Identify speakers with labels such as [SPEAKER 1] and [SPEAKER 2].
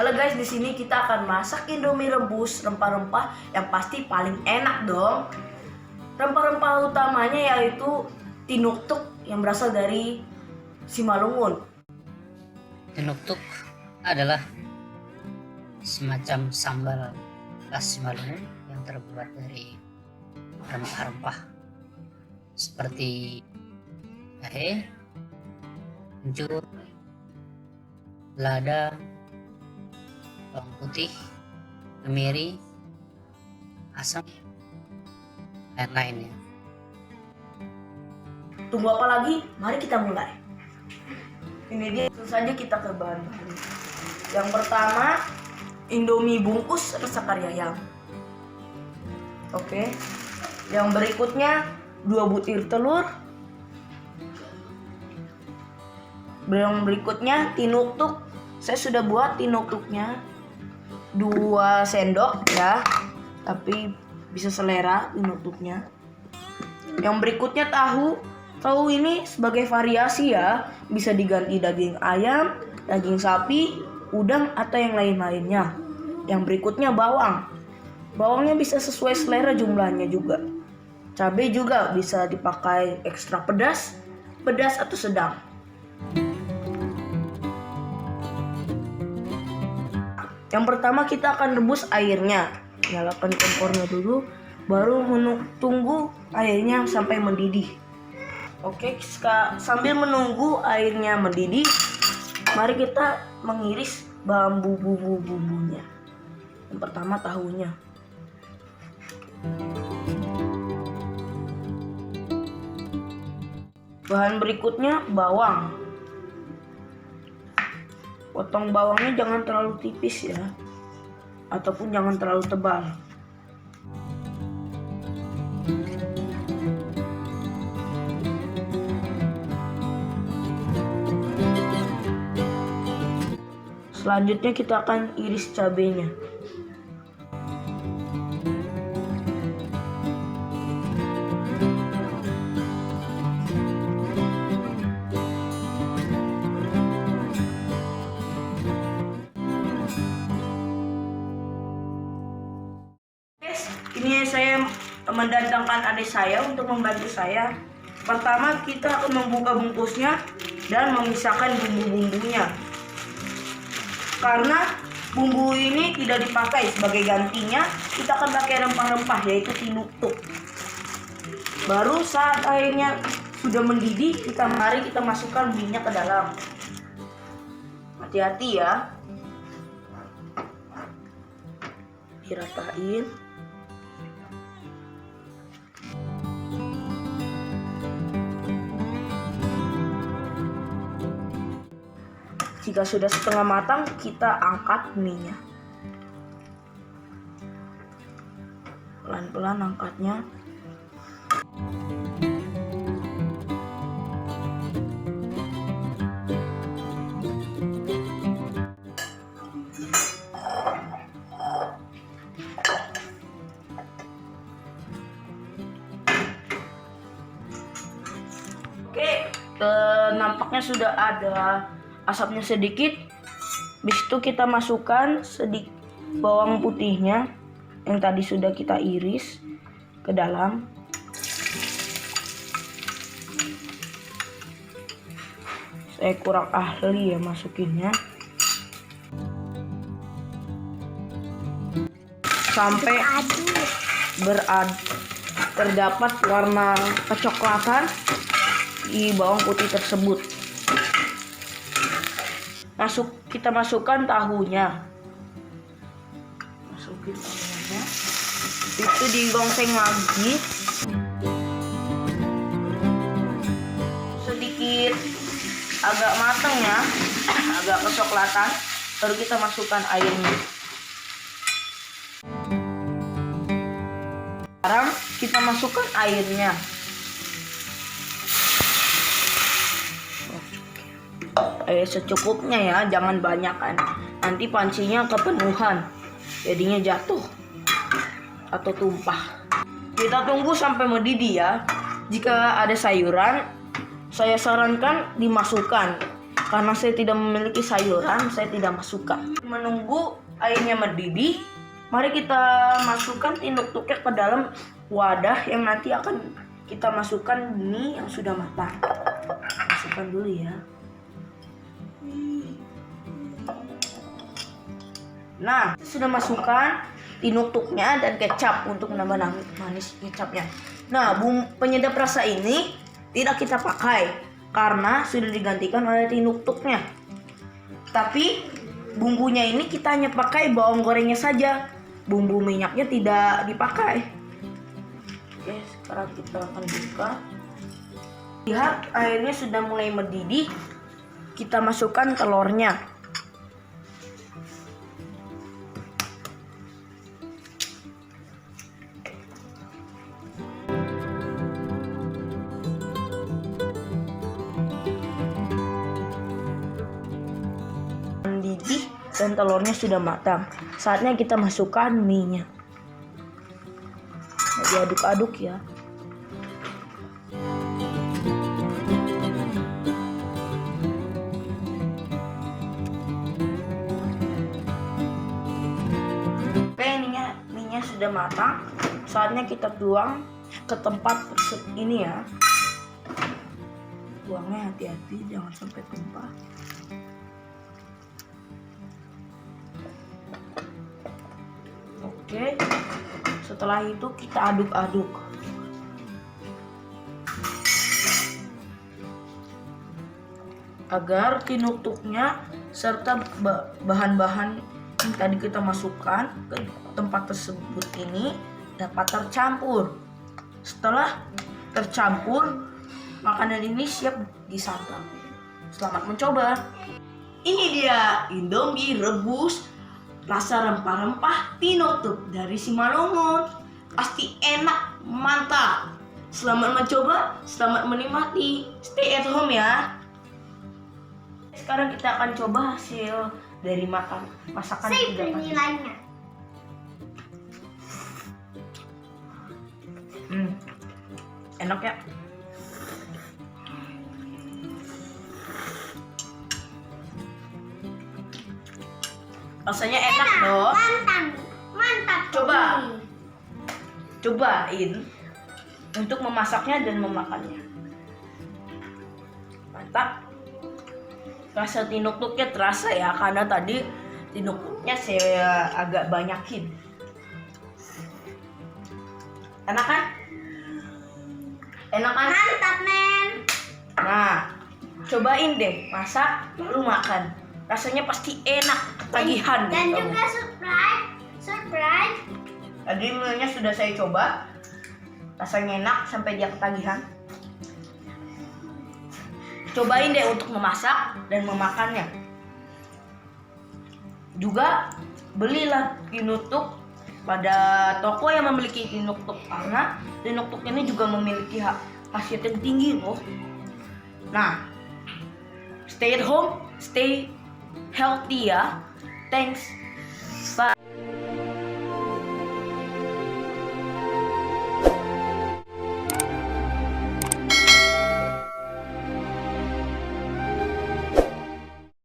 [SPEAKER 1] Halo guys, di sini kita akan masak Indomie rebus rempah-rempah yang pasti paling enak dong. Rempah-rempah utamanya yaitu tinuktuk yang berasal dari Simalungun.
[SPEAKER 2] Tinuktuk adalah semacam sambal khas Simalungun yang terbuat dari rempah-rempah seperti jahe, kencur, lada, bawang putih, kemiri, asam, dan lainnya.
[SPEAKER 1] Tunggu apa lagi? Mari kita mulai. Ini dia, langsung saja kita ke bahan-bahan. Yang pertama, Indomie bungkus rasa kari ayam. Oke. Yang berikutnya 2 butir telur. Yang berikutnya tinuktuk. Saya sudah buat tinuktuknya 2 sendok ya, tapi bisa selera tinuktuknya. Yang berikutnya tahu. Tahu ini sebagai variasi ya, bisa diganti daging ayam, daging sapi, udang atau yang lain-lainnya. Yang berikutnya bawang. Bawangnya bisa sesuai selera jumlahnya juga. Cabai juga bisa dipakai ekstra pedas, pedas atau sedang. Yang pertama kita akan rebus airnya. Nyalakan kompornya dulu, baru tunggu airnya sampai mendidih. Oke, sambil menunggu airnya mendidih, mari kita mengiris bumbunya. Yang pertama tahunya. Bahan berikutnya bawang. Potong bawangnya jangan terlalu tipis ya, ataupun jangan terlalu tebal. Selanjutnya kita akan iris cabenya. Ini saya mendatangkan adik saya untuk membantu saya. Pertama kita akan membuka bungkusnya dan memisahkan bumbu-bumbunya. Karena bumbu ini tidak dipakai sebagai gantinya, kita akan pakai rempah-rempah yaitu tinuktuk. Baru saat airnya sudah mendidih, mari kita masukkan minyak ke dalam. Hati-hati ya. Diratain. Jika sudah setengah matang, kita angkat mie-nya. Pelan-pelan angkatnya. Oke, nampaknya sudah ada asapnya sedikit. Habis itu kita masukkan sedikit bawang putihnya yang tadi sudah kita iris ke dalam. Saya kurang ahli ya masukinnya. Sampai terdapat warna kecoklatan di bawang putih tersebut. Kita masukkan tahunya. Masukin tahunya. Itu digongseng lagi. Sedikit agak matang ya, agak kecoklatan, baru kita masukkan airnya. Sekarang kita masukkan airnya. Secukupnya ya, jangan banyak kan. Nanti pancinya kepenuhan, jadinya jatuh atau tumpah. Kita tunggu sampai mendidih ya. Jika ada sayuran, saya sarankan dimasukkan. karena saya tidak memiliki sayuran, saya tidak masukkan. Menunggu airnya mendidih, mari kita masukkan tinuk-tuknya ke dalam wadah yang nanti akan kita masukkan mie yang sudah matang. Masukkan dulu ya. Nah, sudah masukkan tinuk-tuknya dan kecap untuk menambah manis kecapnya. Nah, penyedap rasa ini tidak kita pakai karena sudah digantikan oleh tinuk-tuknya. Tapi bumbunya ini kita hanya pakai bawang gorengnya saja. Bumbu minyaknya tidak dipakai. Oke, sekarang kita akan buka. Lihat airnya sudah mulai mendidih. Kita masukkan telurnya. Mendidih dan telurnya sudah matang. Saatnya kita masukkan mie-nya. Diaduk-aduk ya. Oke, mie-nya sudah matang. Saatnya kita tuang ke tempat ini ya. Tuangnya hati-hati, jangan sampai tumpah. Oke, setelah itu kita aduk-aduk. Agar tinuk-tuknya serta bahan-bahan yang tadi kita masukkan ke tempat tersebut ini dapat tercampur. Setelah tercampur, makanan ini siap disantap. Selamat mencoba. Ini dia Indomie rebus rasa rempah-rempah tinuk-tuk dari Simalungun. Pasti enak, mantap. Selamat mencoba, selamat menikmati. Stay at home ya. Sekarang kita akan coba hasil dari masakan
[SPEAKER 3] Saya
[SPEAKER 1] kita tadi.
[SPEAKER 3] nilainya.
[SPEAKER 1] Enak ya. Rasanya enak loh.
[SPEAKER 3] Mantap, mantap.
[SPEAKER 1] Coba.
[SPEAKER 3] Ini.
[SPEAKER 1] Cobain untuk memasaknya dan memakannya. Mantap. Rasa tinuk-tuknya terasa ya, karena tadi tinuk-tuknya saya agak banyakin. Enak kan? Enak kan?
[SPEAKER 3] Mantap, men.
[SPEAKER 1] Nah, cobain deh masak lalu makan. Rasanya pasti enak, ketagihan.
[SPEAKER 3] Dan
[SPEAKER 1] deh kamu.
[SPEAKER 3] juga surprise.
[SPEAKER 1] Tadi menunya sudah saya coba, rasanya enak sampai dia ketagihan. Cobain deh untuk memasak dan memakannya. Juga belilah tinuk-tuk pada toko yang memiliki tinuk-tuk, karena tinuk-tuk ini juga memiliki khasiat yang tinggi loh. Nah, stay at home, stay healthy ya. Thanks. Bye.